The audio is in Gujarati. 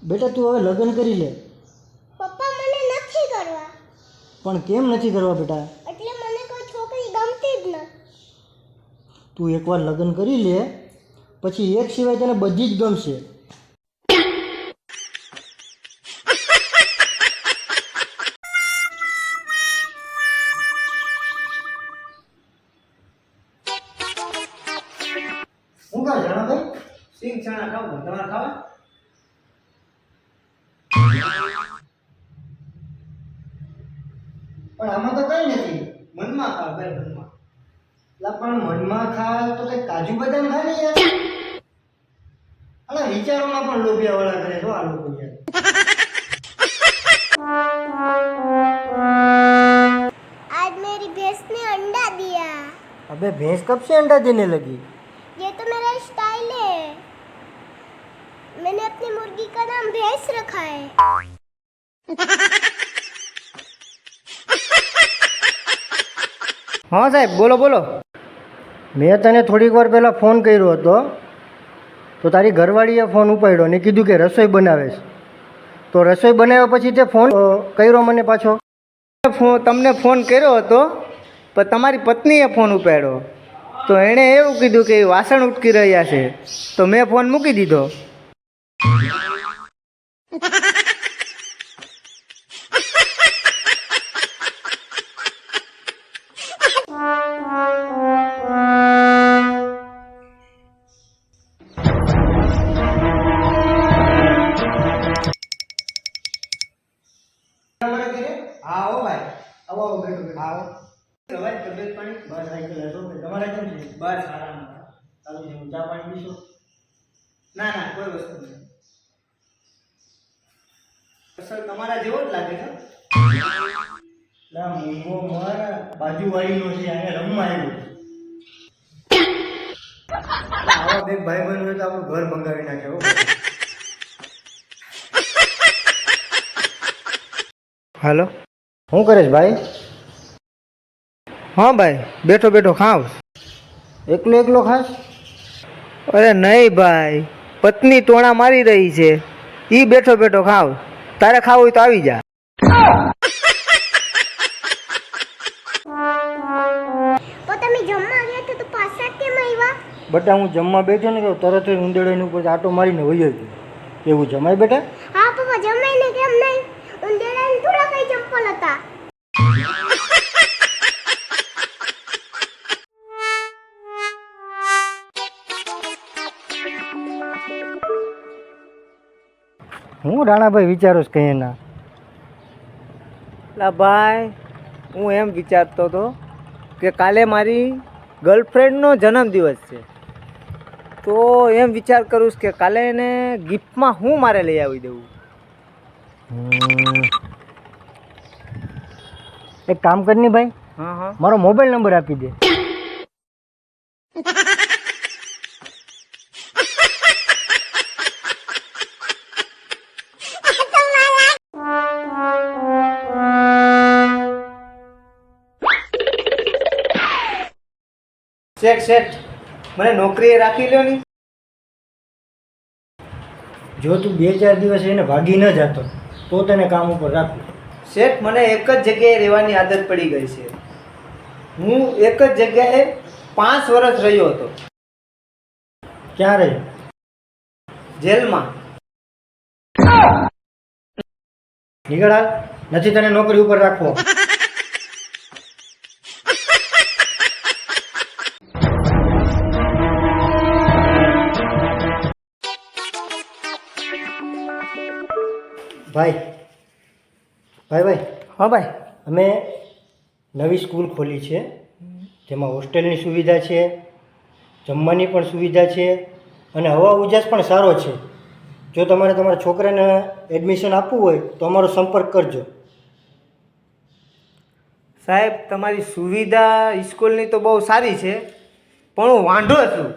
બેટા તું હવે લગ્ન કરી લે. પપ્પા મને નથી કરવા. પણ કેમ નથી કરવા બેટા? એટલે મને કોઈ છોકરી ગમતી જ નથી. તું એકવાર લગ્ન કરી લે પછી એક સિવાય તને બધી જ ગમશે. શું કહો જાણો ભાઈ? સિંગ ચણા ખાવ તમારે ખાવા? પણ આમાં તો કઈ નથી. મનમાં ખાવ ભાઈ મનમાં. લા પણ મનમાં ખા તો કઈ કાજુ બદામ ખા ને યાર. અલા વિચારોમાં પણ લોભિયા વાળા કરે છો આ લોકો યાર. आज मेरी भैंस ने अंडा दिया. अबे भैंस कब से अंडा देने लगी? ये तो मेरा स्टाइल है. मैंने अपनी मुर्गी का नाम भैंस रखा है. હા સાહેબ બોલો બોલો. મેં તને થોડીક વાર પહેલાં ફોન કર્યો હતો તો તારી ઘરવાળીએ ફોન ઉપાડ્યો ને કીધું કે રસોઈ બનાવે છે. તો રસોઈ બનાવ્યા પછી તે ફોન કર્યો મને પાછો. તમને ફોન કર્યો હતો પણ તમારી પત્નીએ ફોન ઉપાડ્યો તો એણે એવું કીધું કે વાસણ ઉટકી રહ્યા છે તો મેં ફોન મૂકી દીધો. હા હો ભાઈ. આવો આવો બેઠો બેઠો આવો. તમારી તબિયત પાણી બસ સાયકલ હતો તમારે કેમ છે? બસ આરામ. ચાલુ છે ચા પાણી પીશો? ના ના કોઈ વસ્તુ નહીં. સર તમારા જેવો જ લાગે છે. ના મૂંગો મર બાજુવાળીનો છે અહીંયા રમવા આવ્યો. આવા બે ભાઈ બહેન હોય તો આપણું ઘર ભંગાવી નાખે હો. હાલો. શું કરે છે ભાઈ? હા ભાઈ બેઠો બેઠો ખાવ. એકલો એકલો ખાસ? અરે નહીં ભાઈ, પત્ની ટોણા મારી રહી છે, ઈ બેઠો બેઠો ખાવ. તારે ખાવું હોય તો આવી જા. તો તમે જમવા ગયા હતા તો પાછા કેમ આવ્યા? બેટા હું જમવા બેઠો ને કે તરત જ ઉંદેડાની ઉપર આટો મારીને વહી ગયો. એવું જમાય બેટા? હા પપ્પા જમાય ને કેમ નહીં? ઉંદેડાને થોડા કઈ ચંપલ હતા. હું રાણાભાઈ વિચારો છે કઈ એના? લા ભાઈ હું એમ વિચારતો હતો કે કાલે મારી ગર્લફ્રેન્ડનો જન્મદિવસ છે તો એમ વિચાર કરું છું કે કાલે એને ગિફ્ટમાં હું મારે લઈ આવી દઉં. એક કામ કરની ભાઈ, હા હા મારો મોબાઈલ નંબર આપી દે. શેઠ શેઠ મને નોકરીએ રાખી લ્યો ની. જો તું 2-4 દિવસ એને ભાગી ન જતો તો તને કામ ઉપર રાખું. શેઠ મને એક જ જગ્યાએ રહેવાની આદત પડી ગઈ છે. હું એક જ જગ્યાએ 5 વર્ષ રહ્યો હતો. ક્યાં રહ્યો? જેલમાં. નીકળ હાલ, નથી તને નોકરી ઉપર રાખવો. ભાઈ ભાઈ ભાઈ હા ભાઈ. અમે નવી સ્કૂલ ખોલી છે જેમાં હોસ્ટેલની સુવિધા છે, જમવાની પણ સુવિધા છે અને હવા ઉજાસ પણ સારો છે. જો તમારે તમારા છોકરાને એડમિશન આપવું હોય તો અમારો સંપર્ક કરજો. સાહેબ તમારી સુવિધા સ્કૂલની તો બહુ સારી છે પણ હું વાંઢો છું.